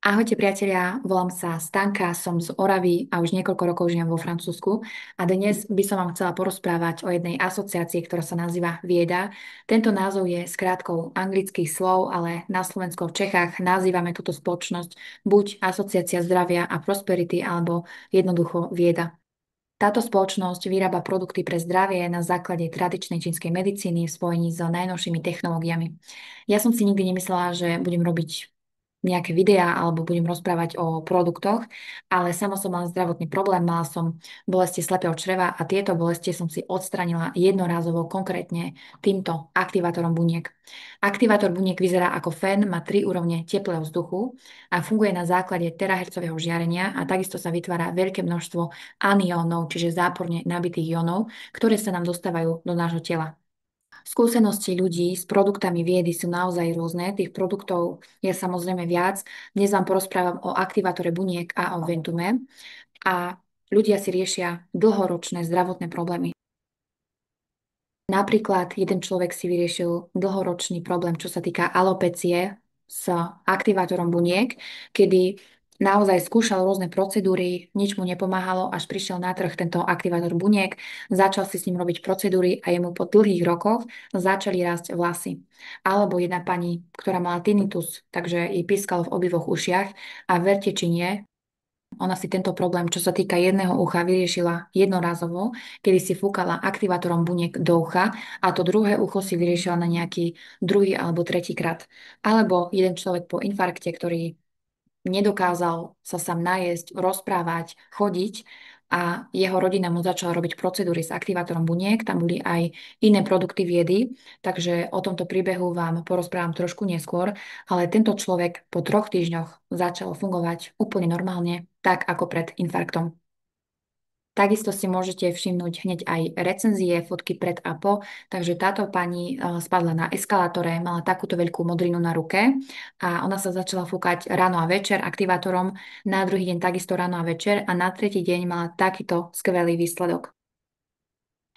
Ahojte priatelia, volám sa Stanka, som z Oravy a už niekoľko rokov žijem vo Francúzsku a dnes by som vám chcela porozprávať o jednej asociácii, ktorá sa nazýva Vieda. Tento názov je skrátkou anglických slov, ale na Slovensku v Čechách nazývame túto spoločnosť buď Asociácia zdravia a prosperity alebo jednoducho Vieda. Táto spoločnosť vyrába produkty pre zdravie na základe tradičnej čínskej medicíny v spojení s najnovšími technológiami. Ja som si nikdy nemyslela, že budem robiť nejaké videá alebo budem rozprávať o produktoch, ale sama som mala zdravotný problém, mala som bolesti slepého čreva a tieto bolesti som si odstranila jednorázovo konkrétne týmto aktivátorom buniek. Aktivátor buniek vyzerá ako fén, má 3 úrovne teplého vzduchu a funguje na základe terahertzového žiarenia a takisto sa vytvára veľké množstvo aniónov, čiže záporne nabitých jónov, ktoré sa nám dostávajú do nášho tela. Skúsenosti ľudí s produktami Viedy sú naozaj rôzne. Tých produktov je samozrejme viac. Dnes vám porozprávam o aktivátore buniek a o Ventume. A ľudia si riešia dlhoročné zdravotné problémy. Napríklad jeden človek si vyriešil dlhoročný problém, čo sa týka alopecie s aktivátorom buniek, kedy naozaj skúšal rôzne procedúry, nič mu nepomáhalo, až prišiel na trh tento aktivátor buniek, začal si s ním robiť procedúry a jemu po dlhých rokoch začali rásť vlasy. Alebo jedna pani, ktorá mala tinnitus, takže jej pískalo v obidvoch ušiach a verte či nie, ona si tento problém, čo sa týka jedného ucha, vyriešila jednorázovo, kedy si fúkala aktivátorom buniek do ucha a to druhé ucho si vyriešila na nejaký druhý alebo tretí krát. Alebo jeden človek po infarkte, ktorý nedokázal sa sám najesť, rozprávať, chodiť a jeho rodina mu začala robiť procedúry s aktivátorom buniek, tam boli aj iné produkty Viedy, takže o tomto príbehu vám porozprávam trošku neskôr, ale tento človek po 3 týždňoch začal fungovať úplne normálne, tak ako pred infarktom. Takisto si môžete všimnúť hneď aj recenzie, fotky pred a po. Takže táto pani spadla na eskalátore, mala takúto veľkú modrinu na ruke a ona sa začala fúkať ráno a večer aktivátorom, na druhý deň takisto ráno a večer a na tretí deň mala takýto skvelý výsledok.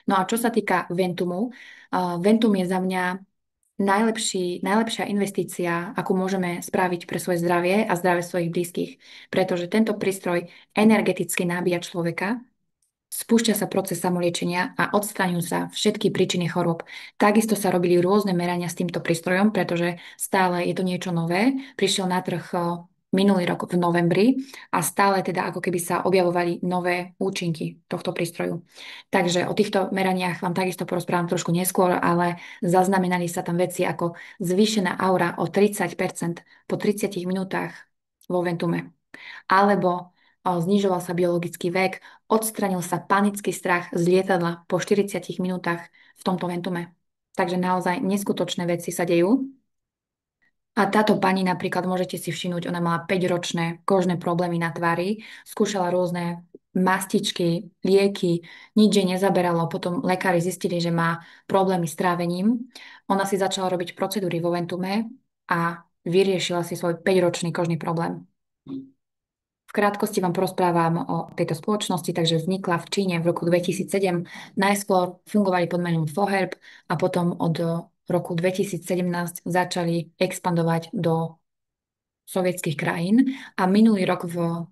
No a čo sa týka Ventumu, Ventum je za mňa najlepšia investícia, akú môžeme spraviť pre svoje zdravie a zdravie svojich blízkych, pretože tento prístroj energeticky nabíja človeka. Spúšťa sa proces samoliečenia a odstraňujú sa všetky príčiny chorôb. Takisto sa robili rôzne merania s týmto prístrojom, pretože stále je to niečo nové. Prišiel na trh minulý rok v novembri a stále teda ako keby sa objavovali nové účinky tohto prístroju. Takže o týchto meraniach vám takisto porozprávam trošku neskôr, ale zaznamenali sa tam veci ako zvýšená aura o 30% po 30 minútach vo Ventume. Alebo znižoval sa biologický vek, odstranil sa panický strach z lietadla po 40 minútach v tomto Ventume. Takže naozaj neskutočné veci sa dejú. A táto pani napríklad, môžete si všimnúť, ona mala 5-ročné kožné problémy na tvári, skúšala rôzne mastičky, lieky, nič jej nezaberalo. Potom lekári zistili, že má problémy s trávením. Ona si začala robiť procedúry vo Ventume a vyriešila si svoj 5-ročný kožný problém. V krátkosti vám porozprávam o tejto spoločnosti, takže vznikla v Číne v roku 2007. Najskôr fungovali pod menom Foherb a potom od roku 2017 začali expandovať do sovietských krajín a minulý rok v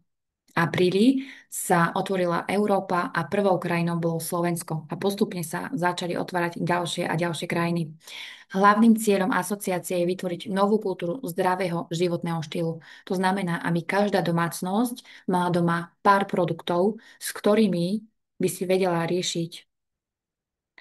apríli sa otvorila Európa a prvou krajinou bolo Slovensko a postupne sa začali otvárať ďalšie a ďalšie krajiny. Hlavným cieľom asociácie je vytvoriť novú kultúru zdravého životného štýlu. To znamená, aby každá domácnosť mala doma pár produktov, s ktorými by si vedela riešiť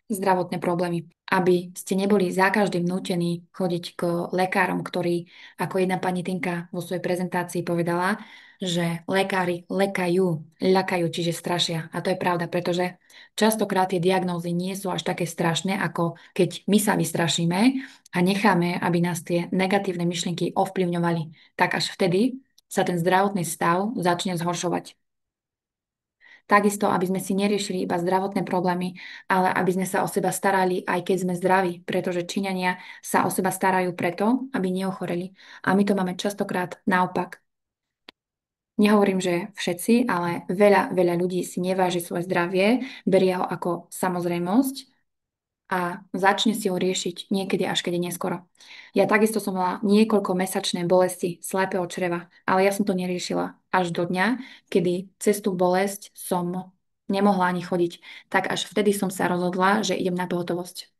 zdravotné problémy. Aby ste neboli za každým nútení chodiť k lekárom, ktorí, ako jedna pani Tinka vo svojej prezentácii povedala, že lekári ľakajú, čiže strašia. A to je pravda, pretože častokrát tie diagnózy nie sú až také strašné, ako keď my sa vystrašíme a necháme, aby nás tie negatívne myšlienky ovplyvňovali. Tak až vtedy sa ten zdravotný stav začne zhoršovať. Takisto, aby sme si neriešili iba zdravotné problémy, ale aby sme sa o seba starali, aj keď sme zdraví, pretože Číňania sa o seba starajú preto, aby neochoreli. A my to máme častokrát naopak. Nehovorím, že všetci, ale veľa ľudí si neváži svoje zdravie, beria ho ako samozrejmosť a začne si ho riešiť niekedy, až keď je neskoro. Ja takisto som mala niekoľko mesačné bolesti slepého čreva, ale ja som to neriešila až do dňa, kedy cez tú bolesť som nemohla ani chodiť. Tak až vtedy som sa rozhodla, že idem na pohotovosť.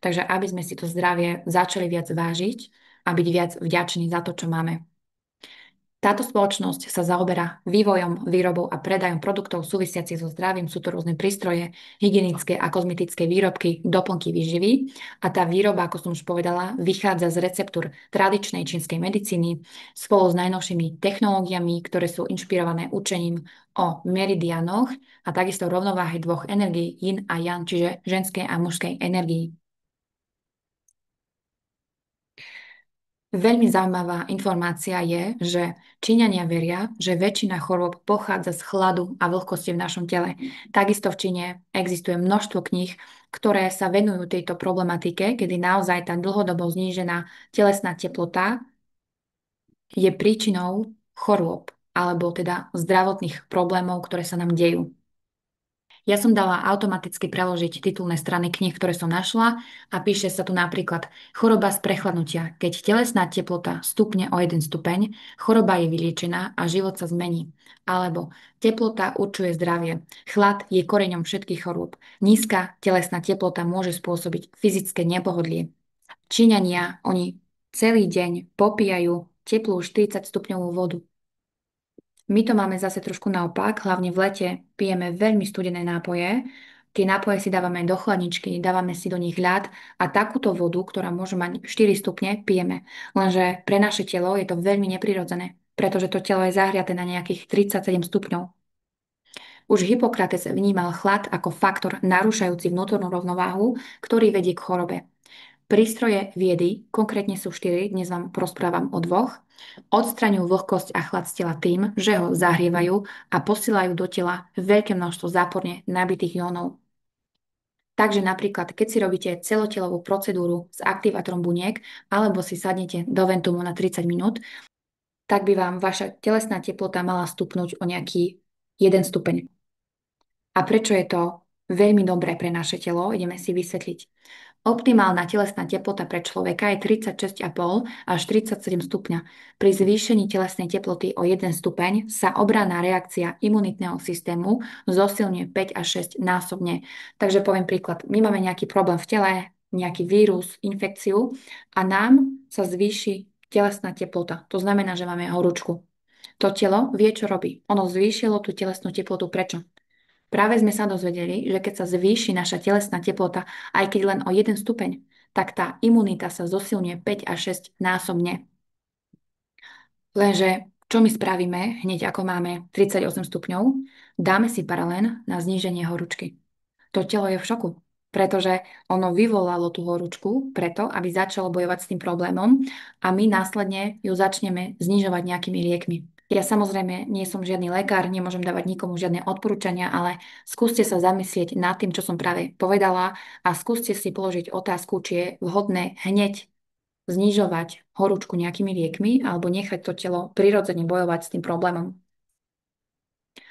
Takže aby sme si to zdravie začali viac vážiť a byť viac vďační za to, čo máme. Táto spoločnosť sa zaoberá vývojom, výrobou a predajom produktov súvisiacich so zdravím. Sú to rôzne prístroje, hygienické a kozmetické výrobky, doplnky výživy. A tá výroba, ako som už povedala, vychádza z receptúr tradičnej čínskej medicíny spolu s najnovšími technológiami, ktoré sú inšpirované učením o meridianoch a takisto rovnováhe dvoch energií, yin a yang, čiže ženskej a mužskej energii. Veľmi zaujímavá informácia je, že Číňania veria, že väčšina chorôb pochádza z chladu a vlhkosti v našom tele. Takisto v Číne existuje množstvo kníh, ktoré sa venujú tejto problematike, kedy naozaj tá dlhodobo znížená telesná teplota je príčinou chorôb alebo teda zdravotných problémov, ktoré sa nám dejú. Ja som dala automaticky preložiť titulné strany kníh, ktoré som našla a píše sa tu napríklad choroba z prechladnutia. Keď telesná teplota stupne o 1 stupeň, choroba je vyliečená a život sa zmení. Alebo teplota určuje zdravie. Chlad je koreňom všetkých chorôb. Nízka telesná teplota môže spôsobiť fyzické nepohodlie. Číňania, oni celý deň popíjajú teplú 40 stupňovú vodu. My to máme zase trošku naopak, hlavne v lete pijeme veľmi studené nápoje. Tie nápoje si dávame do chladničky, dávame si do nich ľad a takúto vodu, ktorá môže mať 4 stupne, pijeme. Lenže pre naše telo je to veľmi neprirodzené, pretože to telo je zahriaté na nejakých 37 stupňov. Už Hippokrates vnímal chlad ako faktor narúšajúci vnútornú rovnováhu, ktorý vedie k chorobe. Prístroje viedy, konkrétne sú 4, dnes vám porozprávam o dvoch, odstraňujú vlhkosť a chlad z tela tým, že ho zahrievajú a posielajú do tela veľké množstvo záporne nabitých jónov. Takže napríklad, keď si robíte celotelovú procedúru s aktivátorom buniek alebo si sadnete do ventumu na 30 minút, tak by vám vaša telesná teplota mala stupnúť o nejaký 1 stupeň. A prečo je to veľmi dobré pre naše telo, ideme si vysvetliť. Optimálna telesná teplota pre človeka je 36,5 až 37 stupňa. Pri zvýšení telesnej teploty o 1 stupeň sa obranná reakcia imunitného systému zosilňuje 5 až 6 násobne. Takže poviem príklad. My máme nejaký problém v tele, nejaký vírus, infekciu a nám sa zvýši telesná teplota. To znamená, že máme horúčku. To telo vie, čo robí. Ono zvýšilo tú telesnú teplotu. Prečo? Práve sme sa dozvedeli, že keď sa zvýši naša telesná teplota, aj keď len o 1 stupeň, tak tá imunita sa zosilňuje 5 až 6 násobne. Lenže čo my spravíme, hneď ako máme 38 stupňov, dáme si paralén na zníženie horúčky. To telo je v šoku, pretože ono vyvolalo tú horúčku preto, aby začalo bojovať s tým problémom a my následne ju začneme znižovať nejakými liekmi. Ja samozrejme nie som žiadny lekár, nemôžem dávať nikomu žiadne odporúčania, ale skúste sa zamyslieť nad tým, čo som práve povedala a skúste si položiť otázku, či je vhodné hneď znižovať horúčku nejakými liekmi alebo nechať to telo prirodzene bojovať s tým problémom.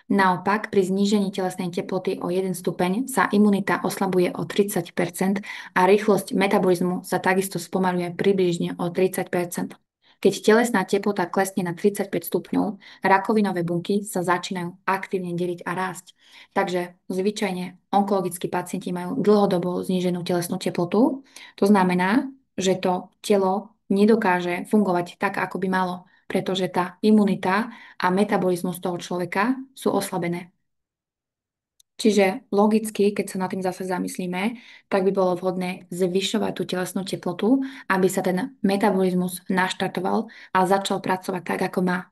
Naopak, pri znížení telesnej teploty o 1 stupeň sa imunita oslabuje o 30% a rýchlosť metabolizmu sa takisto spomaluje približne o 30%. Keď telesná teplota klesne na 35 stupňov, rakovinové bunky sa začínajú aktívne deliť a rásť. Takže zvyčajne onkologickí pacienti majú dlhodobo zníženú telesnú teplotu. To znamená, že to telo nedokáže fungovať tak, ako by malo, pretože tá imunita a metabolizmus toho človeka sú oslabené. Čiže logicky, keď sa nad tým zase zamyslíme, tak by bolo vhodné zvyšovať tú telesnú teplotu, aby sa ten metabolizmus naštartoval a začal pracovať tak, ako má.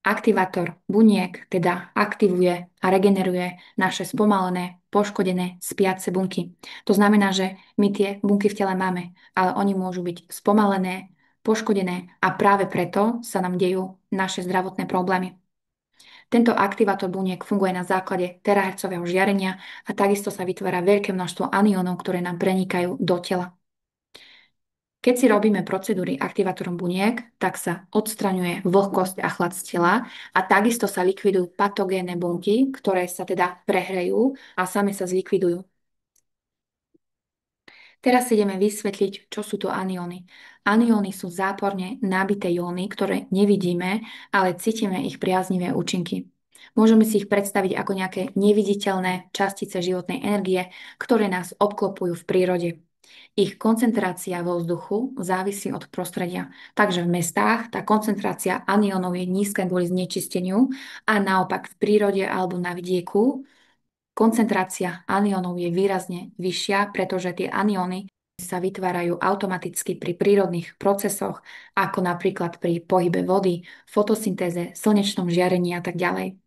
Aktivátor buniek teda aktivuje a regeneruje naše spomalené, poškodené, spiace bunky. To znamená, že my tie bunky v tele máme, ale oni môžu byť spomalené, poškodené a práve preto sa nám dejú naše zdravotné problémy. Tento aktivátor buniek funguje na základe terahertzového žiarenia a takisto sa vytvára veľké množstvo aniónov, ktoré nám prenikajú do tela. Keď si robíme procedúry aktivátorom buniek, tak sa odstraňuje vlhkosť a chlad z tela a takisto sa likvidujú patogénne bunky, ktoré sa teda prehrejú a same sa zlikvidujú. Teraz si ideme vysvetliť, čo sú to anióny. Anióny sú záporne nabité jóny, ktoré nevidíme, ale cítime ich priaznivé účinky. Môžeme si ich predstaviť ako nejaké neviditeľné častice životnej energie, ktoré nás obklopujú v prírode. Ich koncentrácia vo vzduchu závisí od prostredia. Takže v mestách tá koncentrácia aniónov je nízka kvôli znečisteniu a naopak v prírode alebo na vidieku koncentrácia aniónov je výrazne vyššia, pretože tie anióny sa vytvárajú automaticky pri prírodných procesoch, ako napríklad pri pohybe vody, fotosyntéze, slnečnom žiarení a tak ďalej.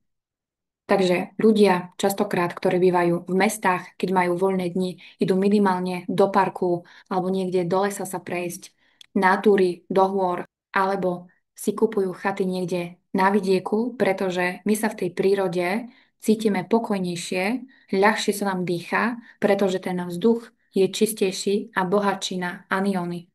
Takže ľudia častokrát, ktorí bývajú v mestách, keď majú voľné dni, idú minimálne do parku alebo niekde do lesa sa prejsť, na túry, do hôr, alebo si kupujú chaty niekde na vidieku, pretože my sa v tej prírode cítime pokojnejšie, ľahšie sa nám dýcha, pretože ten vzduch je čistejší a bohatší na anióny.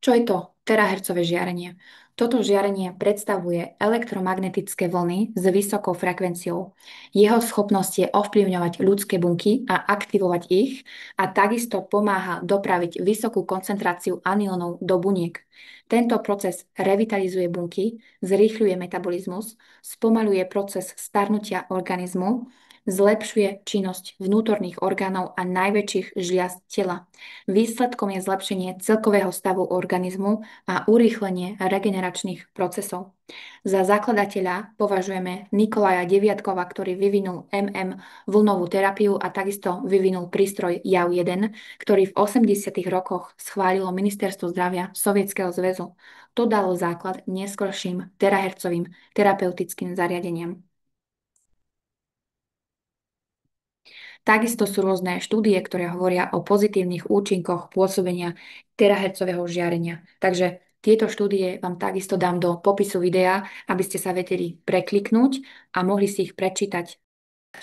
Čo je to terahertzové žiarenie? Toto žiarenie predstavuje elektromagnetické vlny s vysokou frekvenciou. Jeho schopnosť je ovplyvňovať ľudské bunky a aktivovať ich a takisto pomáha dopraviť vysokú koncentráciu aniónov do buniek. Tento proces revitalizuje bunky, zrýchľuje metabolizmus, spomaľuje proces starnutia organizmu, zlepšuje činnosť vnútorných orgánov a najväčších žliaz tela. Výsledkom je zlepšenie celkového stavu organizmu a urýchlenie regeneračných procesov. Za zakladateľa považujeme Nikolaja Deviatkova, ktorý vyvinul vlnovú terapiu a takisto vyvinul prístroj JAV-1, ktorý v 80. rokoch schválilo Ministerstvo zdravia Sovietskeho zväzu. To dalo základ neskorším terahertzovým terapeutickým zariadeniam. Takisto sú rôzne štúdie, ktoré hovoria o pozitívnych účinkoch pôsobenia terahertzového žiarenia. Takže tieto štúdie vám takisto dám do popisu videa, aby ste sa vedeli prekliknúť a mohli si ich prečítať.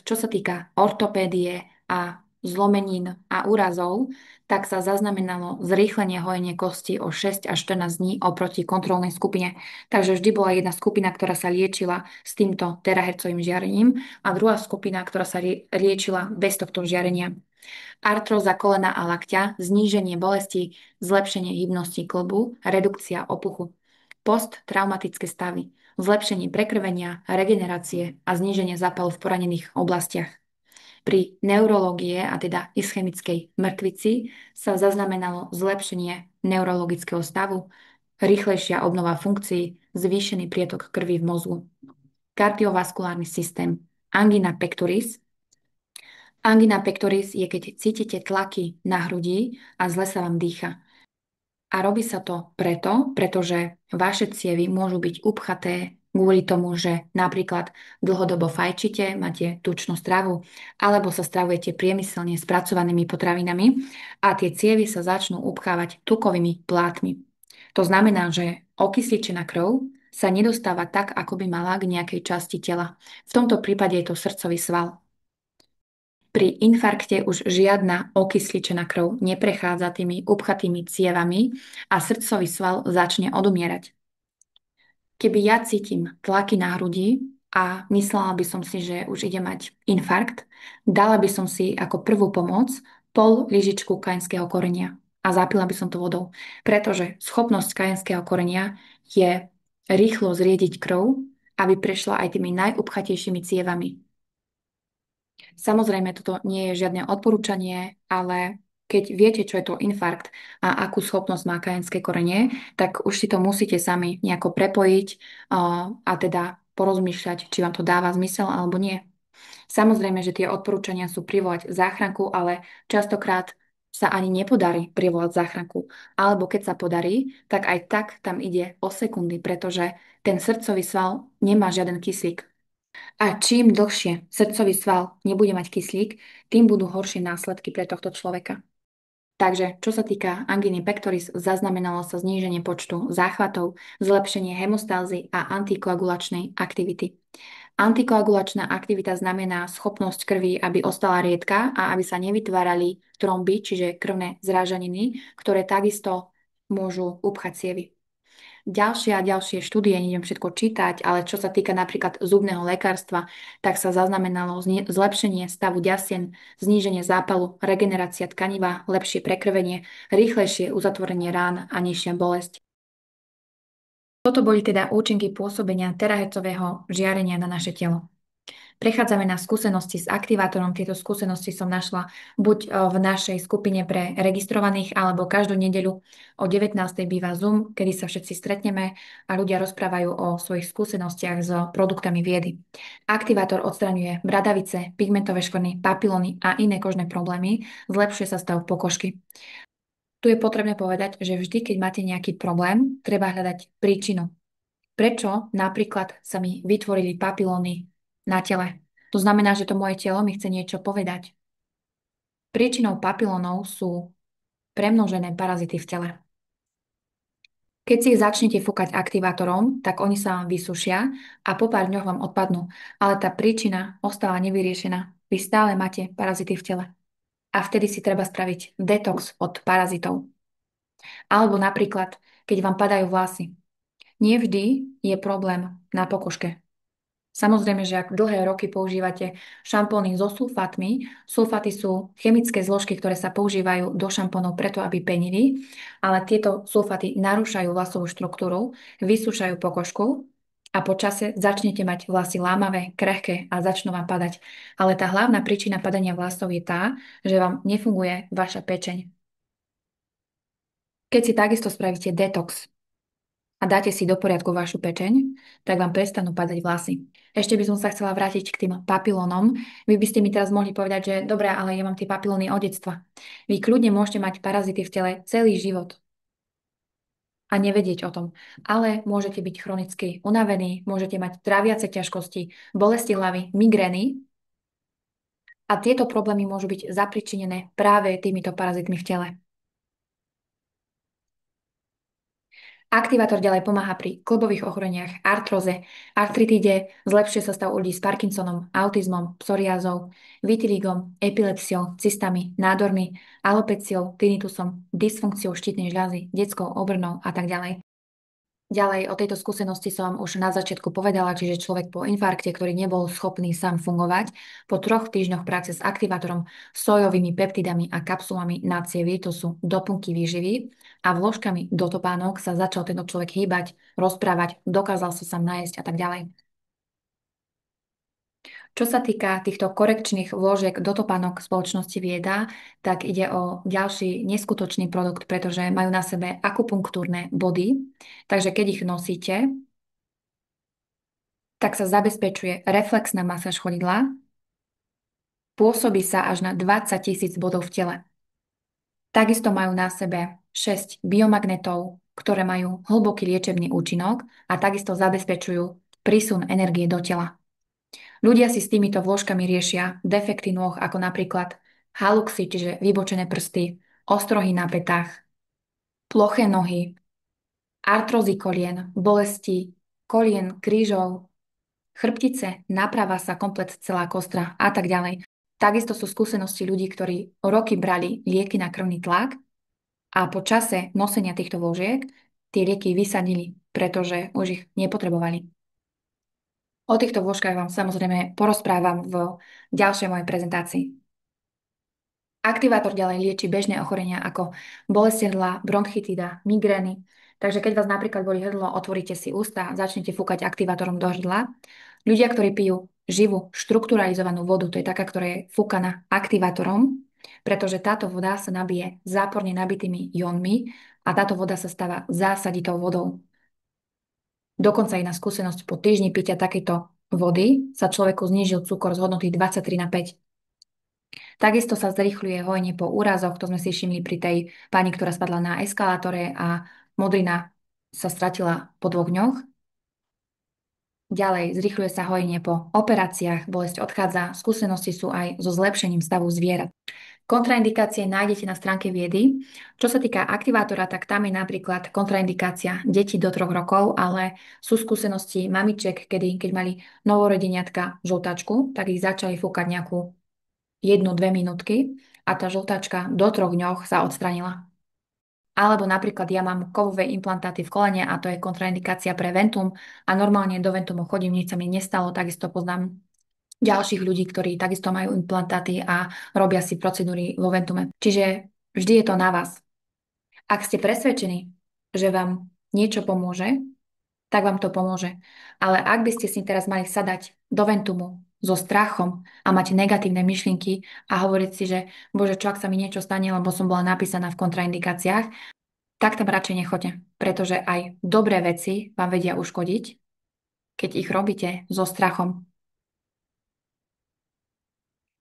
Čo sa týka ortopédie a zlomenín a úrazov, tak sa zaznamenalo zrýchlenie hojenia kosti o 6 až 14 dní oproti kontrolnej skupine. Takže vždy bola jedna skupina, ktorá sa liečila s týmto terahertzovým žiarením a druhá skupina, ktorá sa liečila bez tohto žiarenia. Artróza kolena a lakťa, zníženie bolesti, zlepšenie hybnosti klbu, redukcia opuchu. Posttraumatické stavy, zlepšenie prekrvenia, regenerácie a zníženie zápalu v poranených oblastiach. Pri neurológie, a teda ischemickej mŕtvici, sa zaznamenalo zlepšenie neurologického stavu, rýchlejšia obnova funkcií, zvýšený prietok krvi v mozgu. Kardiovaskulárny systém, angina pectoris. Angina pectoris je, keď cítite tlaky na hrudi a zle sa vám dýcha. A robí sa to pretože vaše cievy môžu byť upchaté kvôli tomu, že napríklad dlhodobo fajčite, máte tučnú stravu, alebo sa stravujete priemyselne spracovanými potravinami a tie cievy sa začnú upchávať tukovými plátmi. To znamená, že okysličená krv sa nedostáva tak, ako by mala k nejakej časti tela. V tomto prípade je to srdcový sval. Pri infarkte už žiadna okysličená krv neprechádza tými upchatými cievami a srdcový sval začne odumierať. Keby ja cítim tlaky na hrudi a myslela by som si, že už ide mať infarkt, dala by som si ako prvú pomoc pol lyžičku kajenského korenia a zapila by som to vodou, pretože schopnosť kajenského korenia je rýchlo zriediť krv, aby prešla aj tými najupchatejšími cievami. Samozrejme, toto nie je žiadne odporúčanie, ale keď viete, čo je to infarkt a akú schopnosť má kajenské korenie, tak už si to musíte sami nejako prepojiť a teda porozmýšľať, či vám to dáva zmysel alebo nie. Samozrejme, že tie odporúčania sú privolať záchranku, ale častokrát sa ani nepodarí privolať záchranku. Alebo keď sa podarí, tak aj tak tam ide o sekundy, pretože ten srdcový sval nemá žiaden kyslík. A čím dlhšie srdcový sval nebude mať kyslík, tým budú horšie následky pre tohto človeka. Takže, čo sa týka anginy pectoris, zaznamenalo sa zníženie počtu záchvatov, zlepšenie hemostázy a antikoagulačnej aktivity. Antikoagulačná aktivita znamená schopnosť krvi, aby ostala riedka a aby sa nevytvárali tromby, čiže krvné zrážaniny, ktoré takisto môžu upchať cievy. Ďalšie a ďalšie štúdie, neviem všetko čítať, ale čo sa týka napríklad zubného lekárstva, tak sa zaznamenalo zlepšenie stavu ďasien, zníženie zápalu, regenerácia tkaniva, lepšie prekrvenie, rýchlejšie uzatvorenie rán a nižšia bolesť. Toto boli teda účinky pôsobenia terahertzového žiarenia na naše telo. Prechádzame na skúsenosti s aktivátorom. Tieto skúsenosti som našla buď v našej skupine pre registrovaných, alebo každú nedeľu o 19. býva Zoom, kedy sa všetci stretneme a ľudia rozprávajú o svojich skúsenostiach s produktami viedy. Aktivátor odstraňuje bradavice, pigmentové škvrny, papilóny a iné kožné problémy, zlepšuje sa stav pokožky. Tu je potrebné povedať, že vždy, keď máte nejaký problém, treba hľadať príčinu. Prečo napríklad sa mi vytvorili papilóny na tele? To znamená, že to moje telo mi chce niečo povedať. Príčinou papilónov sú premnožené parazity v tele. Keď si ich začnete fúkať aktivátorom, tak oni sa vám vysušia a po pár dňoch vám odpadnú. Ale tá príčina ostáva nevyriešená. Vy stále máte parazity v tele. A vtedy si treba spraviť detox od parazitov. Alebo napríklad, keď vám padajú vlasy. Nie vždy je problém na pokožke. Samozrejme, že ak dlhé roky používate šampóny so sulfátmi, sulfáty sú chemické zložky, ktoré sa používajú do šampónov preto, aby penili, ale tieto sulfáty narúšajú vlasovú štruktúru, vysúšajú pokožku a po čase začnete mať vlasy lámavé, krehké a začnú vám padať. Ale tá hlavná príčina padania vlasov je tá, že vám nefunguje vaša pečeň. Keď si takisto spravíte detox a dáte si do poriadku vašu pečeň, tak vám prestanú padať vlasy. Ešte by som sa chcela vrátiť k tým papilónom. Vy by ste mi teraz mohli povedať, že dobre, ale ja mám tie papilóny od detstva. Vy kľudne môžete mať parazity v tele celý život a nevedieť o tom. Ale môžete byť chronicky unavení, môžete mať tráviace ťažkosti, bolesti hlavy, migrény a tieto problémy môžu byť zapričinené práve týmito parazitmi v tele. Aktivátor ďalej pomáha pri klbových ochoreniach, artróze, artritíde, zlepšuje sa stav ľudí s Parkinsonom, autizmom, psoriázou, vitiligo, epilepsiou, cystami, nádormi, alopeciou, tinnitusom, dysfunkciou štítnej žľazy, detskou obrnou a tak ďalej. Ďalej, o tejto skúsenosti som už na začiatku povedala, čiže človek po infarkte, ktorý nebol schopný sám fungovať, po 3 týždňoch práce s aktivátorom, sojovými peptidami a kapsulami na cievy, to sú doplnky výživy, a vložkami do topánok sa začal tento človek hýbať, rozprávať, dokázal sa sám nájsť a tak ďalej. Čo sa týka týchto korekčných vložiek do topánok spoločnosti Vieda, tak ide o ďalší neskutočný produkt, pretože majú na sebe akupunktúrne body, takže keď ich nosíte, tak sa zabezpečuje reflexná masáž chodidla, pôsobí sa až na 20 000 bodov v tele. Takisto majú na sebe 6 biomagnetov, ktoré majú hlboký liečebný účinok a takisto zabezpečujú prísun energie do tela. Ľudia si s týmito vložkami riešia defekty nôh, ako napríklad haluxy, čiže vybočené prsty, ostrohy na pätách, ploché nohy, artrózy kolien, bolesti kolien, krížov, chrbtice, naprava sa komplet celá kostra a tak ďalej. Takisto sú skúsenosti ľudí, ktorí roky brali lieky na krvný tlak a po čase nosenia týchto vložiek tie lieky vysadili, pretože už ich nepotrebovali. O týchto vložkách vám samozrejme porozprávam v ďalšej mojej prezentácii. Aktivátor ďalej lieči bežné ochorenia ako bolesť hrdla, bronchitida, migrény. Takže keď vás napríklad boli hrdlo, otvoríte si ústa, začnete fúkať aktivátorom do hrdla. Ľudia, ktorí pijú živú, štrukturalizovanú vodu, to je taká, ktorá je fúkaná aktivátorom, pretože táto voda sa nabije záporne nabitými jónmi a táto voda sa stáva zásaditou vodou. Dokonca aj na skúsenosť po týždni pitia takejto vody sa človeku znížil cukor z hodnoty 23/5. Takisto sa zrýchľuje hojenie po úrazoch, to sme si všimli pri tej pani, ktorá spadla na eskalátore a modrina sa stratila po 2 dňoch. Ďalej, zrýchľuje sa hojenie po operáciách, bolesť odchádza, skúsenosti sú aj so zlepšením stavu zvierat. Kontraindikácie nájdete na stránke viedy. Čo sa týka aktivátora, tak tam je napríklad kontraindikácia detí do 3 rokov, ale sú skúsenosti mamičiek, kedy keď mali novorodeniatka žltačku, tak ich začali fúkať nejakú 1-2 minútky a tá žltačka do 3 dňoch sa odstranila. Alebo napríklad ja mám kovové implantáty v kolene a to je kontraindikácia pre Ventum a normálne do Ventumu chodím, nič sa mi nestalo, takisto poznám ďalších ľudí, ktorí takisto majú implantáty a robia si procedúry vo Ventume. Čiže vždy je to na vás. Ak ste presvedčení, že vám niečo pomôže, tak vám to pomôže. Ale ak by ste si teraz mali sadať do Ventumu so strachom a mať negatívne myšlienky a hovoriť si, že bože, čo ak sa mi niečo stane, lebo som bola napísaná v kontraindikáciách, tak tam radšej nechoďte, pretože aj dobré veci vám vedia uškodiť, keď ich robíte so strachom.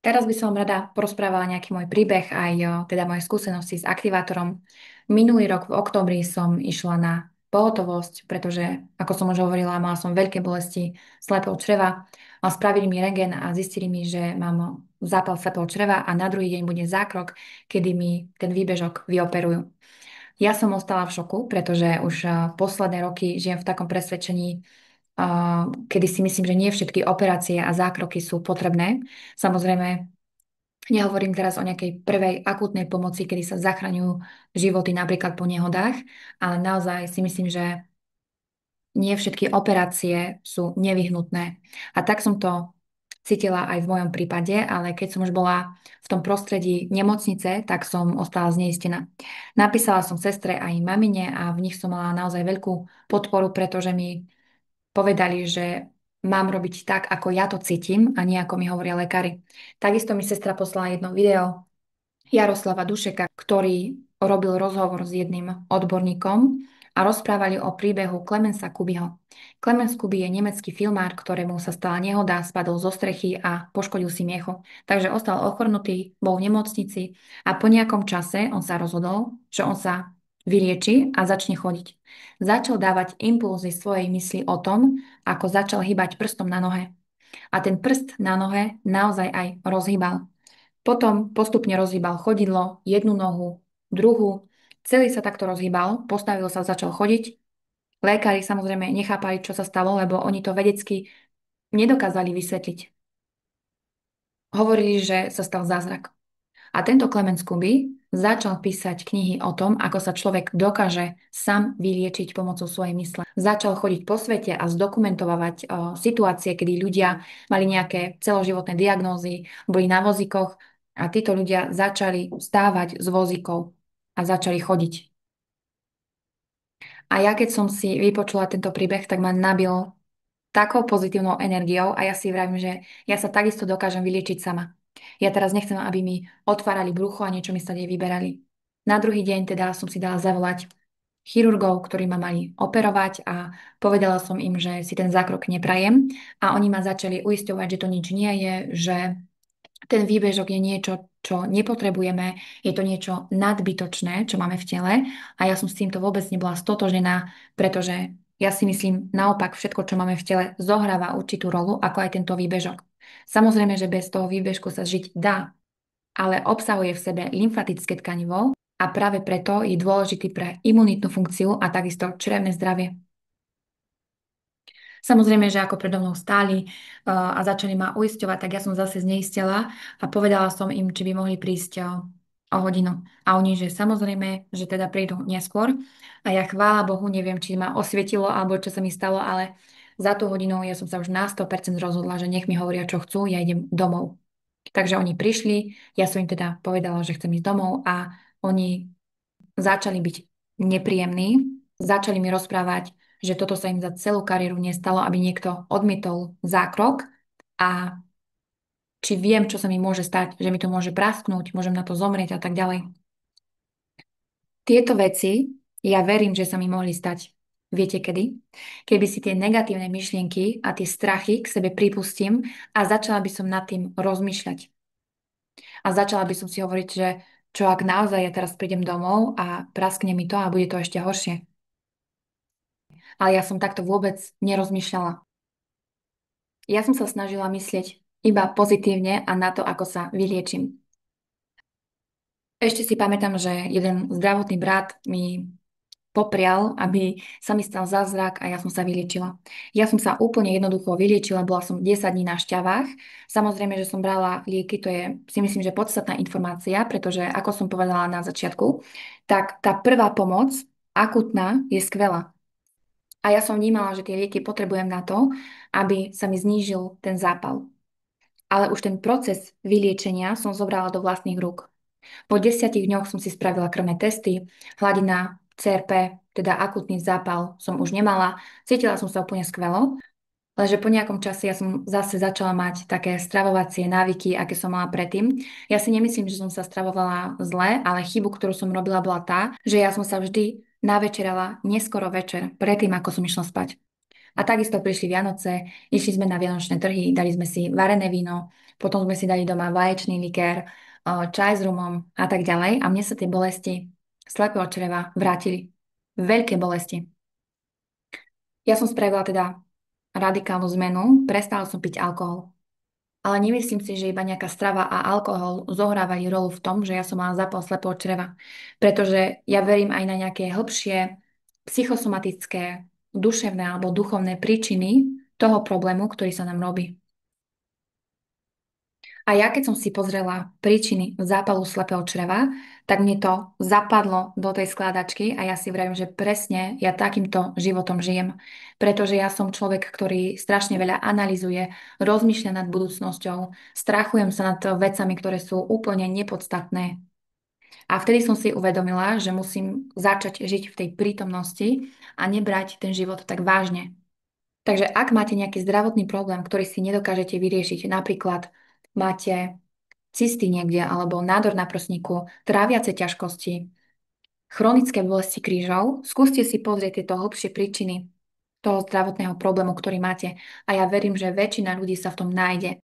Teraz by som rada porozprávala nejaký môj príbeh, aj teda moje skúsenosti s aktivátorom. Minulý rok v októbri som išla na pohotovosť, pretože, ako som už hovorila, mala som veľké bolesti slepého čreva. A spravili mi rentgen a zistili mi, že mám zápal slepého čreva a na druhý deň bude zákrok, kedy mi ten výbežok vyoperujú. Ja som ostala v šoku, pretože už posledné roky žijem v takom presvedčení, kedy si myslím, že nie všetky operácie a zákroky sú potrebné. Samozrejme, nehovorím teraz o nejakej prvej akútnej pomoci, kedy sa zachraňujú životy napríklad po nehodách, ale naozaj si myslím, že nie všetky operácie sú nevyhnutné. A tak som to cítila aj v mojom prípade, ale keď som už bola v tom prostredí nemocnice, tak som ostala zneistená. Napísala som sestre aj mamine a v nich som mala naozaj veľkú podporu, pretože mi povedali, že mám robiť tak, ako ja to cítim a nie ako mi hovoria lekári. Takisto mi sestra poslala jedno video Jaroslava Dušeka, ktorý robil rozhovor s jedným odborníkom a rozprávali o príbehu Clemensa Kubyho. Clemens Kuby je nemecký filmár, ktorému sa stala nehoda, spadol zo strechy a poškodil si miecho. Takže ostal ochornutý, bol v nemocnici a po nejakom čase on sa rozhodol, že on sa vylieči a začne chodiť. Začal dávať impulzy svojej mysli o tom, ako začal hýbať prstom na nohe. A ten prst na nohe naozaj aj rozhýbal. Potom postupne rozhýbal chodidlo, jednu nohu, druhú. Celý sa takto rozhýbal, postavil sa, začal chodiť. Lékári samozrejme nechápali, čo sa stalo, lebo oni to vedecky nedokázali vysvetliť. Hovorili, že sa stal zázrak. A tento Klemens Kuby začal písať knihy o tom, ako sa človek dokáže sám vyliečiť pomocou svojej mysle. Začal chodiť po svete a zdokumentovať situácie, kedy ľudia mali nejaké celoživotné diagnózy, boli na vozíkoch a títo ľudia začali stávať z vozíkov a začali chodiť. A ja keď som si vypočula tento príbeh, tak ma nabil takou pozitívnou energiou a ja si vravím, že ja sa takisto dokážem vyliečiť sama. Ja teraz nechcem, aby mi otvárali brucho a niečo mi sa vyberali. Na druhý deň teda som si dala zavolať chirurgov, ktorí ma mali operovať a povedala som im, že si ten zákrok neprajem a oni ma začali uisťovať, že to nič nie je, že ten výbežok je niečo, čo nepotrebujeme, je to niečo nadbytočné, čo máme v tele a ja som s týmto vôbec nebola stotožnená, pretože ja si myslím naopak všetko, čo máme v tele, zohráva určitú rolu, ako aj tento výbežok. Samozrejme, že bez toho výbežku sa žiť dá, ale obsahuje v sebe lymfatické tkanivo a práve preto je dôležitý pre imunitnú funkciu a takisto črevné zdravie. Samozrejme, že ako predo mnou stáli a začali ma uisťovať, tak ja som zase zneistila a povedala som im, či by mohli prísť o hodinu. A oni, že samozrejme, že teda prídu neskôr. A ja chvála Bohu, neviem, či ma osvietilo alebo čo sa mi stalo, ale za tú hodinu ja som sa už na 100% rozhodla, že nech mi hovoria, čo chcú, ja idem domov. Takže oni prišli, ja som im teda povedala, že chcem ísť domov a oni začali byť nepríjemní, začali mi rozprávať, že toto sa im za celú kariéru nestalo, aby niekto odmietol zákrok a či viem, čo sa mi môže stať, že mi to môže prasknúť, môžem na to zomrieť a tak ďalej. Tieto veci, ja verím, že sa mi mohli stať. Viete kedy? Keby si tie negatívne myšlienky a tie strachy k sebe pripustím a začala by som nad tým rozmýšľať. A začala by som si hovoriť, že čo ak naozaj ja teraz prídem domov a praskne mi to a bude to ešte horšie. Ale ja som takto vôbec nerozmýšľala. Ja som sa snažila myslieť iba pozitívne a na to, ako sa vyliečím. Ešte si pamätám, že jeden zdravotný brat mi poprial, aby sa mi stal zázrak a ja som sa vyliečila. Ja som sa úplne jednoducho vyliečila, bola som 10 dní na šťavách. Samozrejme, že som brala lieky, to je si myslím, že podstatná informácia, pretože ako som povedala na začiatku, tak tá prvá pomoc, akutná, je skvelá. A ja som vnímala, že tie lieky potrebujem na to, aby sa mi znížil ten zápal. Ale už ten proces vyliečenia som zobrala do vlastných rúk. Po 10 dňoch som si spravila krvné testy, hladina CRP, teda akutný zápal, som už nemala, cítila som sa úplne skvelo, lenže po nejakom čase ja som zase začala mať také stravovacie návyky, aké som mala predtým. Ja si nemyslím, že som sa stravovala zle, ale chybu, ktorú som robila, bola tá, že ja som sa vždy navečerala neskoro večer, predtým, ako som išla spať. A takisto prišli Vianoce, išli sme na vianočné trhy, dali sme si varené víno, potom sme si dali doma vaječný likér, čaj s rumom a tak ďalej. A mne sa tie bolesti slepého čreva vrátili. Veľké bolesti. Ja som spravila teda radikálnu zmenu, prestala som piť alkohol. Ale nemyslím si, že iba nejaká strava a alkohol zohrávali rolu v tom, že ja som mala zápal slepého čreva. Pretože ja verím aj na nejaké hĺbšie psychosomatické, duševné alebo duchovné príčiny toho problému, ktorý sa nám robí. A ja keď som si pozrela príčiny zápalu slepého čreva, tak mne to zapadlo do tej skladačky a ja si vravím, že presne ja takýmto životom žijem. Pretože ja som človek, ktorý strašne veľa analyzuje, rozmýšľa nad budúcnosťou, strachujem sa nad vecami, ktoré sú úplne nepodstatné. A vtedy som si uvedomila, že musím začať žiť v tej prítomnosti a nebrať ten život tak vážne. Takže ak máte nejaký zdravotný problém, ktorý si nedokážete vyriešiť, napríklad máte cysty niekde alebo nádor na prsníku, tráviace ťažkosti, chronické bolesti krížov, skúste si pozrieť tieto hlbšie príčiny toho zdravotného problému, ktorý máte. A ja verím, že väčšina ľudí sa v tom nájde.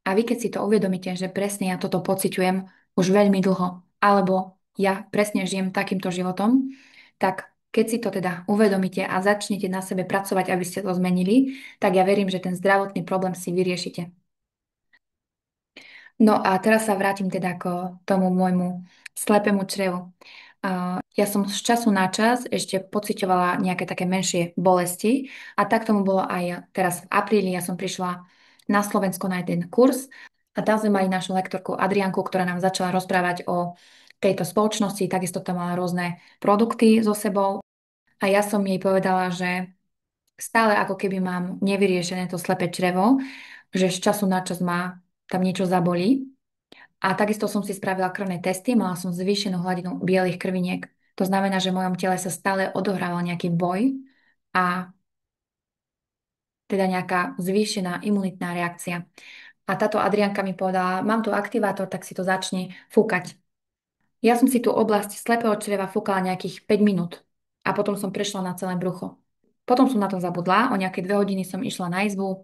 A vy, keď si to uvedomíte, že presne ja toto pociťujem už veľmi dlho, alebo ja presne žijem takýmto životom, tak keď si to teda uvedomíte a začnete na sebe pracovať, aby ste to zmenili, tak ja verím, že ten zdravotný problém si vyriešite. No a teraz sa vrátim teda k tomu môjmu slepému črevu. Ja som z času na čas ešte pociťovala nejaké také menšie bolesti a tak tomu bolo aj teraz v apríli. Ja som prišla na Slovensko na jeden kurz a tam sme mali našu lektorku Adrianku, ktorá nám začala rozprávať o tejto spoločnosti, takisto tam mala rôzne produkty so sebou a ja som jej povedala, že stále ako keby mám nevyriešené to slepé črevo, že z času na čas ma tam niečo zabolí. A takisto som si spravila krvné testy, mala som zvýšenú hladinu bielých krviniek. To znamená, že v mojom tele sa stále odohrával nejaký boj a teda nejaká zvýšená imunitná reakcia. A táto Adrianka mi povedala, mám tu aktivátor, tak si to začni fúkať. Ja som si tú oblasť slepého čreva fúkala nejakých 5 minút a potom som prešla na celé brucho. Potom som na to zabudla, o nejaké 2 hodiny som išla na izbu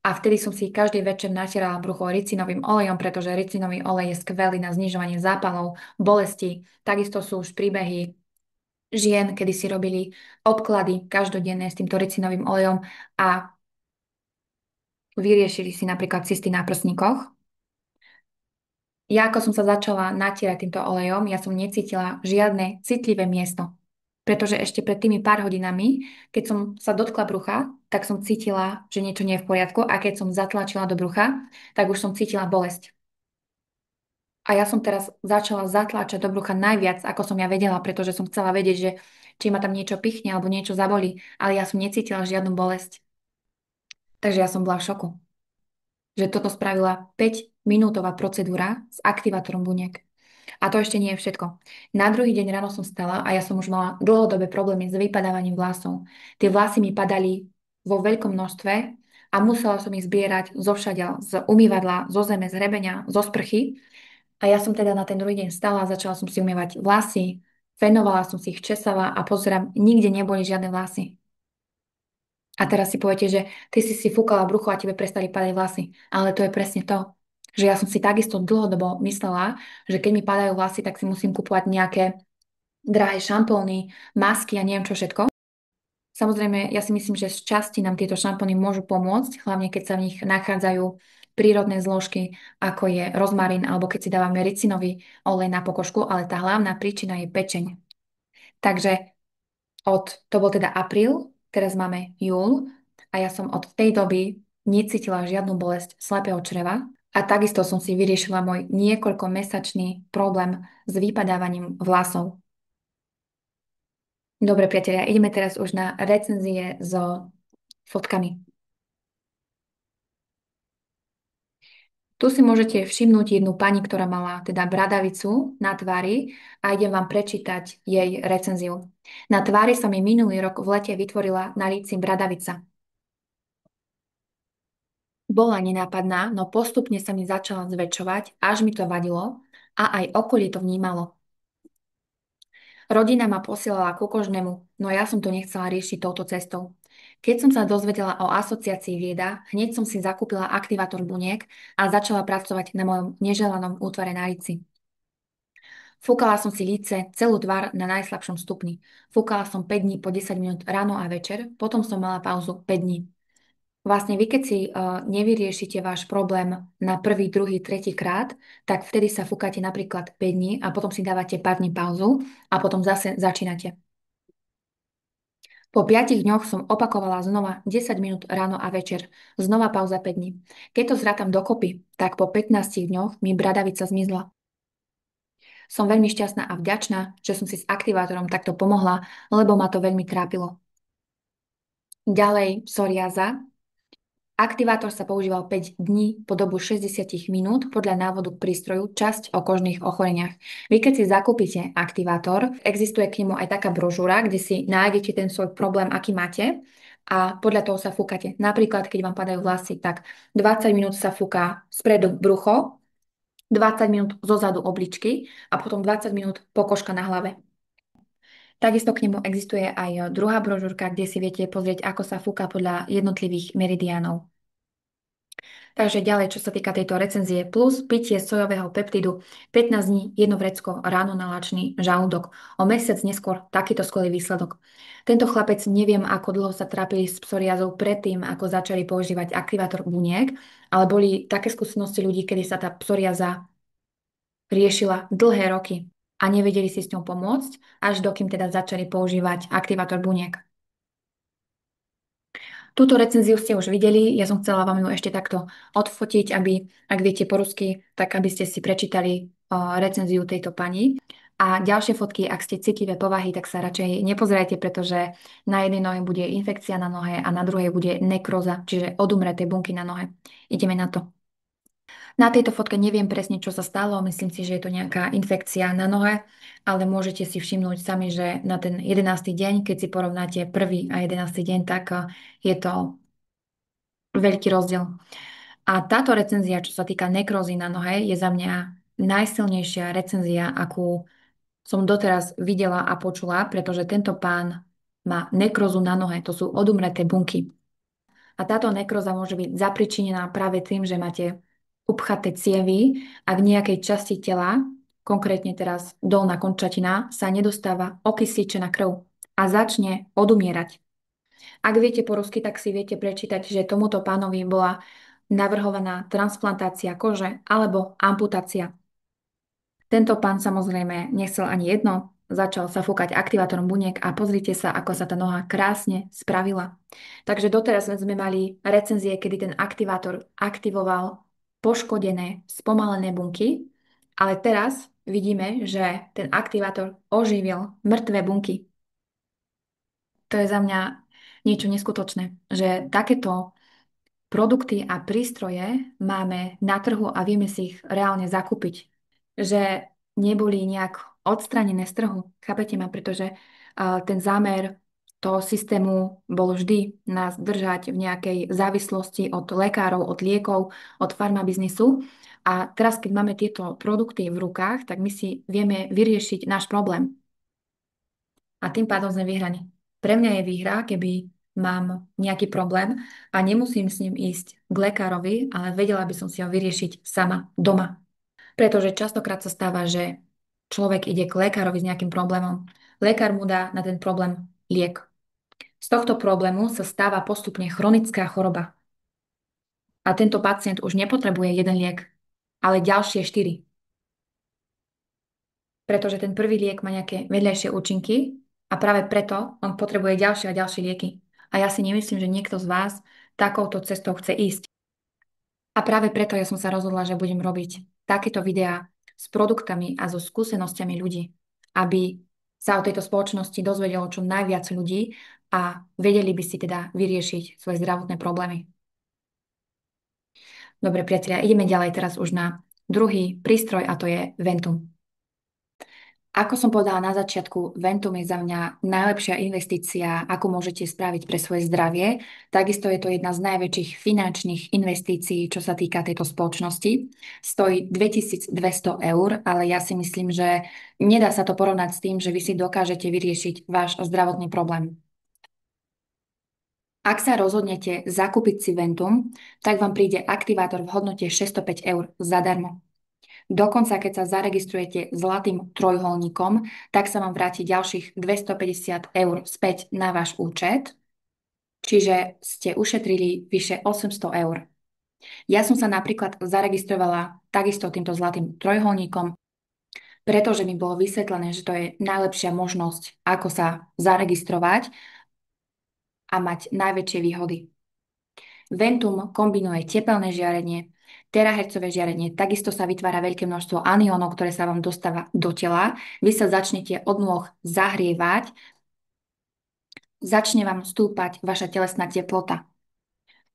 a vtedy som si každý večer natierala brucho ricinovým olejom, pretože ricinový olej je skvelý na znižovanie zápalov, bolesti. Takisto sú už príbehy žien, kedy si robili obklady každodenné s týmto ricinovým olejom a vyriešili si napríklad cysty na prsníkoch. Ja ako som sa začala natierať týmto olejom, ja som necítila žiadne citlivé miesto. Pretože ešte pred tými pár hodinami, keď som sa dotkla brucha, tak som cítila, že niečo nie je v poriadku a keď som zatlačila do brucha, tak už som cítila bolesť. A ja som teraz začala zatláčať do brucha najviac, ako som ja vedela, pretože som chcela vedieť, že či ma tam niečo pichne alebo niečo zabolí, ale ja som necítila žiadnu bolesť. Takže ja som bola v šoku, že toto spravila 5-minútová procedúra s aktivátorom buniek. A to ešte nie je všetko. Na druhý deň ráno som stala a ja som už mala dlhodobé problémy s vypadávaním vlasov. Tie vlasy mi padali vo veľkom množstve a musela som ich zbierať zo všadia, z umývadla, zo zeme, z hrebenia, zo sprchy. A ja som teda na ten druhý deň stala a začala som si umývať vlasy, fenovala som si ich, česala a pozerám, nikde neboli žiadne vlasy. A teraz si poviete, že ty si fúkala brucho a tebe prestali padať vlasy. Ale to je presne to, že ja som si takisto dlhodobo myslela, že keď mi padajú vlasy, tak si musím kupovať nejaké drahé šampóny, masky a neviem čo všetko. Samozrejme, ja si myslím, že z časti nám tieto šampóny môžu pomôcť, hlavne keď sa v nich nachádzajú prírodné zložky, ako je rozmarín, alebo keď si dávame ricinový olej na pokožku, ale tá hlavná príčina je pečeň. Takže to bol teda apríl, teraz máme júl a ja som od tej doby necítila žiadnu bolesť slepého čreva a takisto som si vyriešila môj niekoľkomesačný problém s vypadávaním vlasov. Dobre, priatelia, ideme teraz už na recenzie so fotkami. Tu si môžete všimnúť jednu pani, ktorá mala teda bradavicu na tvári a idem vám prečítať jej recenziu. Na tvári sa mi minulý rok v lete vytvorila na líci bradavica. Bola nenápadná, no postupne sa mi začala zväčšovať, až mi to vadilo a aj okolie to vnímalo. Rodina ma posielala ku kožnému, no ja som to nechcela riešiť touto cestou. Keď som sa dozvedela o asociácii Vieda, hneď som si zakúpila aktivátor buniek a začala pracovať na mojom neželanom útvare na líci. Fúkala som si líce, celú tvár na najslabšom stupni. Fúkala som 5 dní po 10 minút ráno a večer, potom som mala pauzu 5 dní. Vlastne vy, keď si nevyriešite váš problém na prvý, druhý, tretí krát, tak vtedy sa fúkate napríklad 5 dní a potom si dávate pár dní pauzu a potom zase začínate. Po 5 dňoch som opakovala znova 10 minút ráno a večer, znova pauza 5 dní. Keď to zrátam dokopy, tak po 15 dňoch mi bradavica zmizla. Som veľmi šťastná a vďačná, že som si s aktivátorom takto pomohla, lebo ma to veľmi trápilo. Ďalej, psoriáza. Aktivátor sa používal 5 dní po dobu 60 minút podľa návodu k prístroju, časť o kožných ochoreniach. Vy keď si zakúpite aktivátor, existuje k nemu aj taká brožúra, kde si nájdete ten svoj problém, aký máte a podľa toho sa fúkate. Napríklad, keď vám padajú vlasy, tak 20 minút sa fúka spredu brucho, 20 minút zo zadu obličky a potom 20 minút pokožka na hlave. Takisto k nemu existuje aj druhá brožúrka, kde si viete pozrieť, ako sa fúka podľa jednotlivých meridiánov. Takže ďalej, čo sa týka tejto recenzie, plus pitie sojového peptidu 15 dní, jedno vrecko ráno na lačný žalúdok. O mesiac neskôr takýto skvelý výsledok. Tento chlapec neviem, ako dlho sa trápili s psoriázou predtým, ako začali používať aktivátor buniek, ale boli také skúsenosti ľudí, kedy sa tá psoriáza riešila dlhé roky a nevedeli si s ňou pomôcť, až dokým teda začali používať aktivátor buniek. Túto recenziu ste už videli, ja som chcela vám ju ešte takto odfotiť, aby, ak viete po rusky, tak aby ste si prečítali recenziu tejto pani. A ďalšie fotky, ak ste citlivé povahy, tak sa radšej nepozerajte, pretože na jednej nohe bude infekcia na nohe a na druhej bude nekróza, čiže odumreté bunky na nohe. Ideme na to. Na tejto fotke neviem presne, čo sa stalo, myslím si, že je to nejaká infekcia na nohe, ale môžete si všimnúť sami, že na ten 11. deň, keď si porovnáte prvý a 11. deň, tak je to veľký rozdiel. A táto recenzia, čo sa týka nekrózy na nohe, je za mňa najsilnejšia recenzia, akú som doteraz videla a počula, pretože tento pán má nekrózu na nohe, to sú odumreté bunky. A táto nekróza môže byť zapričinená práve tým, že máte upchaté cievy a v nejakej časti tela, konkrétne teraz dolná končatina, sa nedostáva okysličená krv a začne odumierať. Ak viete po rusky, tak si viete prečítať, že tomuto pánovi bola navrhovaná transplantácia kože alebo amputácia. Tento pán samozrejme nechcel ani jedno, začal sa fúkať aktivátorom buniek a pozrite sa, ako sa tá noha krásne spravila. Takže doteraz sme mali recenzie, kedy ten aktivátor aktivoval poškodené, spomalené bunky, ale teraz vidíme, že ten aktivátor oživil mŕtve bunky. To je za mňa niečo neskutočné, že takéto produkty a prístroje máme na trhu a vieme si ich reálne zakúpiť. Že neboli nejak odstranené z trhu. Chápete ma? Pretože ten zámer toho systému bol vždy nás držať v nejakej závislosti od lekárov, od liekov, od farmabiznisu. A teraz, keď máme tieto produkty v rukách, tak my si vieme vyriešiť náš problém. A tým pádom sme vyhraní. Pre mňa je výhra, keby mám nejaký problém a nemusím s ním ísť k lekárovi, ale vedela by som si ho vyriešiť sama doma. Pretože častokrát sa stáva, že človek ide k lekárovi s nejakým problémom. Lekár mu dá na ten problém liek. Z tohto problému sa stáva postupne chronická choroba. A tento pacient už nepotrebuje jeden liek, ale ďalšie 4. Pretože ten prvý liek má nejaké vedľajšie účinky a práve preto on potrebuje ďalšie a ďalšie lieky. A ja si nemyslím, že niekto z vás takouto cestou chce ísť. A práve preto ja som sa rozhodla, že budem robiť takéto videá s produktami a so skúsenosťami ľudí, aby sa o tejto spoločnosti dozvedelo čo najviac ľudí a vedeli by si teda vyriešiť svoje zdravotné problémy. Dobre, priatelia, ideme ďalej teraz už na druhý prístroj a to je Ventum. Ako som povedala na začiatku, Ventum je za mňa najlepšia investícia, ako môžete spraviť pre svoje zdravie. Takisto je to jedna z najväčších finančných investícií, čo sa týka tejto spoločnosti. Stojí 2200 eur, ale ja si myslím, že nedá sa to porovnať s tým, že vy si dokážete vyriešiť váš zdravotný problém. Ak sa rozhodnete zakúpiť si Ventum, tak vám príde aktivátor v hodnote 605 eur zadarmo. Dokonca, keď sa zaregistrujete zlatým trojholníkom, tak sa vám vráti ďalších 250 eur späť na váš účet, čiže ste ušetrili vyše 800 eur. Ja som sa napríklad zaregistrovala takisto týmto zlatým trojholníkom, pretože mi bolo vysvetlené, že to je najlepšia možnosť, ako sa zaregistrovať a mať najväčšie výhody. Ventum kombinuje tepelné žiarenie, terahertzové žiarenie, takisto sa vytvára veľké množstvo aniónov, ktoré sa vám dostáva do tela. Vy sa začnete od nôh zahrievať, začne vám stúpať vaša telesná teplota.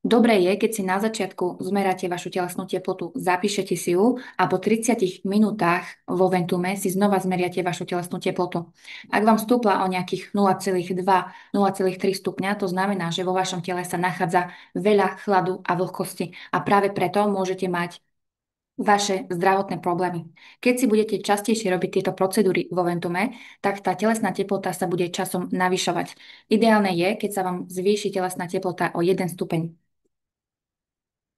Dobré je, keď si na začiatku zmeráte vašu telesnú teplotu, zapíšete si ju a po 30 minútach vo Ventume si znova zmeriate vašu telesnú teplotu. Ak vám stúpla o nejakých 0,2-0,3 stupňa, to znamená, že vo vašom tele sa nachádza veľa chladu a vlhkosti a práve preto môžete mať vaše zdravotné problémy. Keď si budete častejšie robiť tieto procedúry vo Ventume, tak tá telesná teplota sa bude časom navyšovať. Ideálne je, keď sa vám zvýši telesná teplota o 1 stupeň.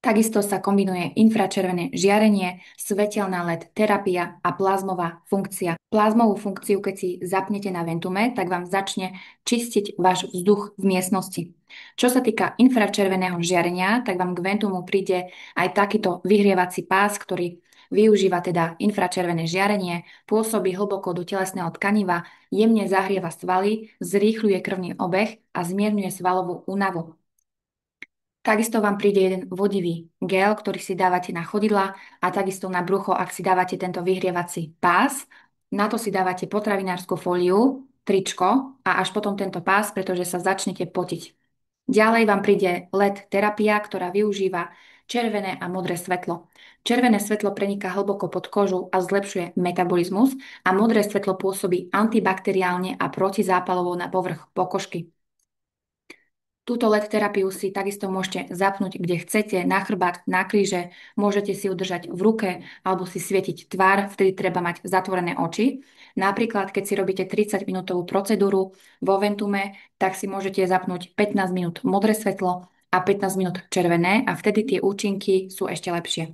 Takisto sa kombinuje infračervené žiarenie, svetelná LED terapia a plazmová funkcia. Plazmovú funkciu, keď si zapnete na Ventume, tak vám začne čistiť váš vzduch v miestnosti. Čo sa týka infračerveného žiarenia, tak vám k Ventumu príde aj takýto vyhrievací pás, ktorý využíva teda infračervené žiarenie, pôsobí hlboko do telesného tkaniva, jemne zahrieva svaly, zrýchľuje krvný obeh a zmierňuje svalovú únavu. Takisto vám príde jeden vodivý gel, ktorý si dávate na chodidla a takisto na brucho, ak si dávate tento vyhrievací pás. Na to si dávate potravinárskú fóliu, tričko a až potom tento pás, pretože sa začnete potiť. Ďalej vám príde LED terapia, ktorá využíva červené a modré svetlo. Červené svetlo preniká hlboko pod kožu a zlepšuje metabolizmus a modré svetlo pôsobí antibakteriálne a protizápalovo na povrch pokožky. Túto LED terapiu si takisto môžete zapnúť, kde chcete, na chrbát, na kríže, môžete si ju držať v ruke alebo si svietiť tvár, vtedy treba mať zatvorené oči. Napríklad, keď si robíte 30-minútovú procedúru vo Ventume, tak si môžete zapnúť 15 minút modré svetlo a 15 minút červené a vtedy tie účinky sú ešte lepšie.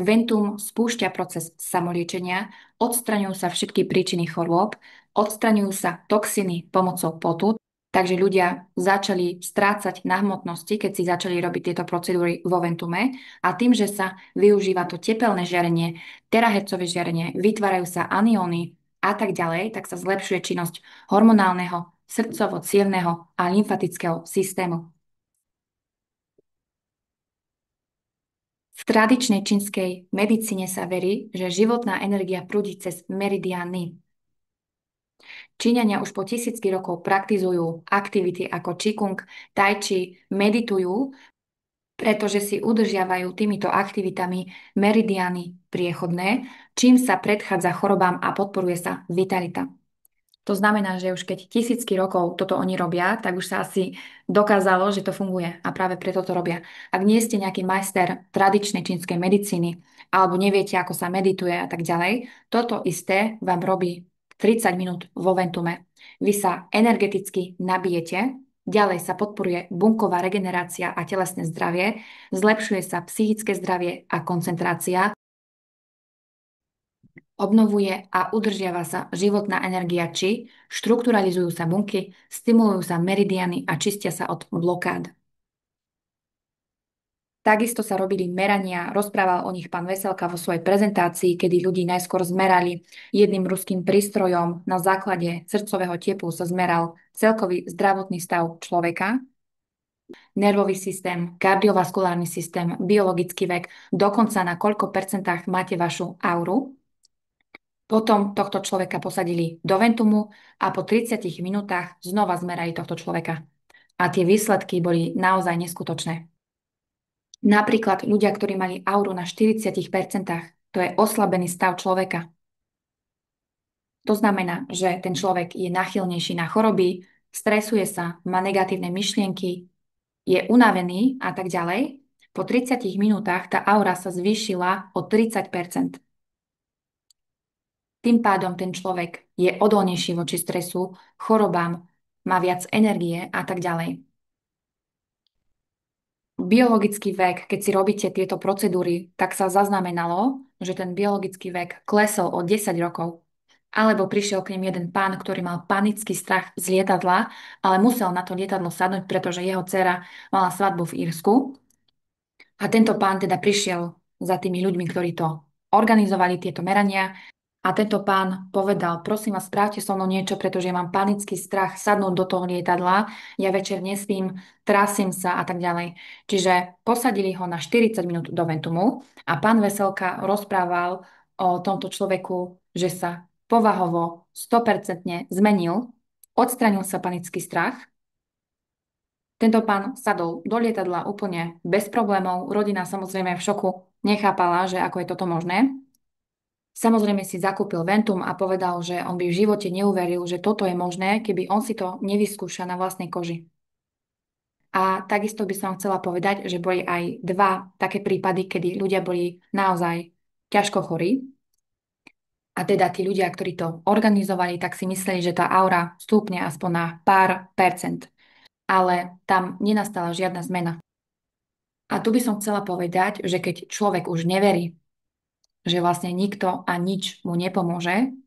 Ventum spúšťa proces samoliečenia, odstraňujú sa všetky príčiny chorôb, odstraňujú sa toxiny pomocou potu, takže ľudia začali strácať na hmotnosti, keď si začali robiť tieto procedúry vo Ventume a tým, že sa využíva to tepelné žiarenie, terahertzové žiarenie, vytvárajú sa anióny a tak ďalej, tak sa zlepšuje činnosť hormonálneho, srdcovo-cievneho a lymfatického systému. V tradičnej čínskej medicíne sa verí, že životná energia prúdi cez meridiány. Číňania už po tisícky rokov praktizujú aktivity ako Qigong, Tai Chi, meditujú, pretože si udržiavajú týmito aktivitami meridiány priechodné, čím sa predchádza chorobám a podporuje sa vitalita. To znamená, že už keď tisícky rokov toto oni robia, tak už sa asi dokázalo, že to funguje a práve preto to robia. Ak nie ste nejaký majster tradičnej čínskej medicíny alebo neviete, ako sa medituje a tak ďalej, toto isté vám robí 30 minút vo Ventume. Vy sa energeticky nabijete, ďalej sa podporuje bunková regenerácia a telesné zdravie, zlepšuje sa psychické zdravie a koncentrácia. Obnovuje a udržiava sa životná energia či štrukturalizujú sa bunky, stimulujú sa meridiany a čistia sa od blokád. Takisto sa robili merania, rozprával o nich pán Veselka vo svojej prezentácii, kedy ľudí najskôr zmerali jedným ruským prístrojom. Na základe srdcového tepu sa zmeral celkový zdravotný stav človeka, nervový systém, kardiovaskulárny systém, biologický vek, dokonca na koľko percentách máte vašu auru. Potom tohto človeka posadili do ventumu a po 30 minútach znova zmerali tohto človeka. A tie výsledky boli naozaj neskutočné. Napríklad ľudia, ktorí mali auru na 40%, to je oslabený stav človeka. To znamená, že ten človek je náchylnejší na choroby, stresuje sa, má negatívne myšlienky, je unavený a tak ďalej. Po 30 minútach tá aura sa zvýšila o 30%. Tým pádom ten človek je odolnejší voči stresu, chorobám, má viac energie a tak ďalej. Biologický vek, keď si robíte tieto procedúry, tak sa zaznamenalo, že ten biologický vek klesol o 10 rokov. Alebo prišiel k nim jeden pán, ktorý mal panický strach z lietadla, ale musel na to lietadlo sadnúť, pretože jeho dcéra mala svadbu v Írsku. A tento pán teda prišiel za tými ľuďmi, ktorí to organizovali, tieto merania. A tento pán povedal, prosím vás, správte so mnou niečo, pretože ja mám panický strach sadnúť do toho lietadla, ja večer nespím, trasím sa a tak ďalej. Čiže posadili ho na 40 minút do ventumu a pán Veselka rozprával o tomto človeku, že sa povahovo 100% zmenil, odstranil sa panický strach. Tento pán sadol do lietadla úplne bez problémov, rodina samozrejme v šoku nechápala, že ako je toto možné. Samozrejme si zakúpil Ventum a povedal, že on by v živote neuveril, že toto je možné, keby on si to nevyskúša na vlastnej koži. A takisto by som chcela povedať, že boli aj dva také prípady, kedy ľudia boli naozaj ťažko chorí. A teda tí ľudia, ktorí to organizovali, tak si mysleli, že tá aura stúpne aspoň na pár percent. Ale tam nenastala žiadna zmena. A tu by som chcela povedať, že keď človek už neverí, že vlastne nikto a nič mu nepomôže,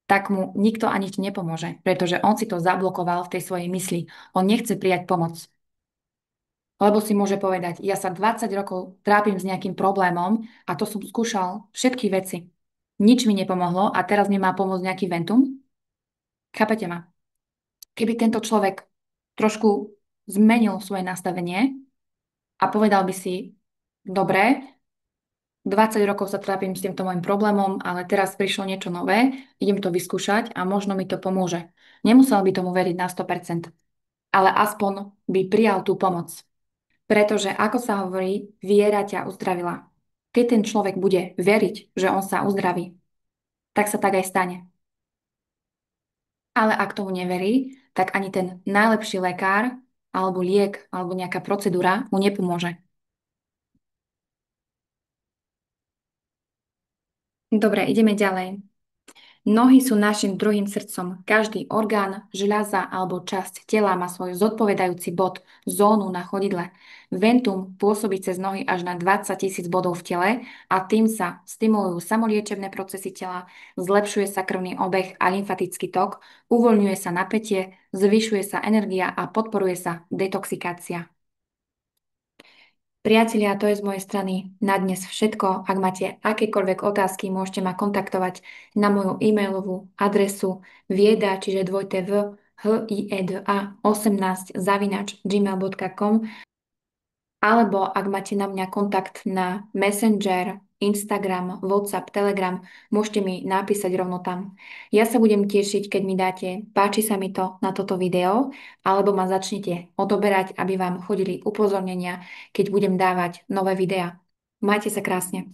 tak mu nikto a nič nepomôže, pretože on si to zablokoval v tej svojej mysli. On nechce prijať pomoc. Lebo si môže povedať, ja sa 20 rokov trápim s nejakým problémom a to som skúšal všetky veci. Nič mi nepomohlo a teraz mi má pomôcť nejaký ventum? Chápete ma? Keby tento človek trošku zmenil svoje nastavenie a povedal by si, dobre, 20 rokov sa trápim s týmto môjim problémom, ale teraz prišlo niečo nové, idem to vyskúšať a možno mi to pomôže. Nemusel by tomu veriť na 100%, ale aspoň by prijal tú pomoc. Pretože, ako sa hovorí, viera ťa uzdravila. Keď ten človek bude veriť, že on sa uzdraví, tak sa tak aj stane. Ale ak tomu neverí, tak ani ten najlepší lekár, alebo liek, alebo nejaká procedúra mu nepomôže. Dobre, ideme ďalej. Nohy sú našim druhým srdcom. Každý orgán, žľaza alebo časť tela má svoj zodpovedajúci bod, zónu na chodidle. Ventum pôsobí cez nohy až na 20 000 bodov v tele a tým sa stimulujú samoliečebné procesy tela, zlepšuje sa krvný obeh a lymfatický tok, uvoľňuje sa napätie, zvyšuje sa energia a podporuje sa detoxikácia. Priatelia, to je z mojej strany na dnes všetko. Ak máte akékoľvek otázky, môžete ma kontaktovať na moju e-mailovú adresu vieda, čiže dvojte v hieda 18 zavinač gmail.com alebo ak máte na mňa kontakt na Messenger, Instagram, WhatsApp, Telegram, môžete mi napísať rovno tam. Ja sa budem tešiť, keď mi dáte, páči sa mi to na toto video, alebo ma začnete odoberať, aby vám chodili upozornenia, keď budem dávať nové videá. Majte sa krásne.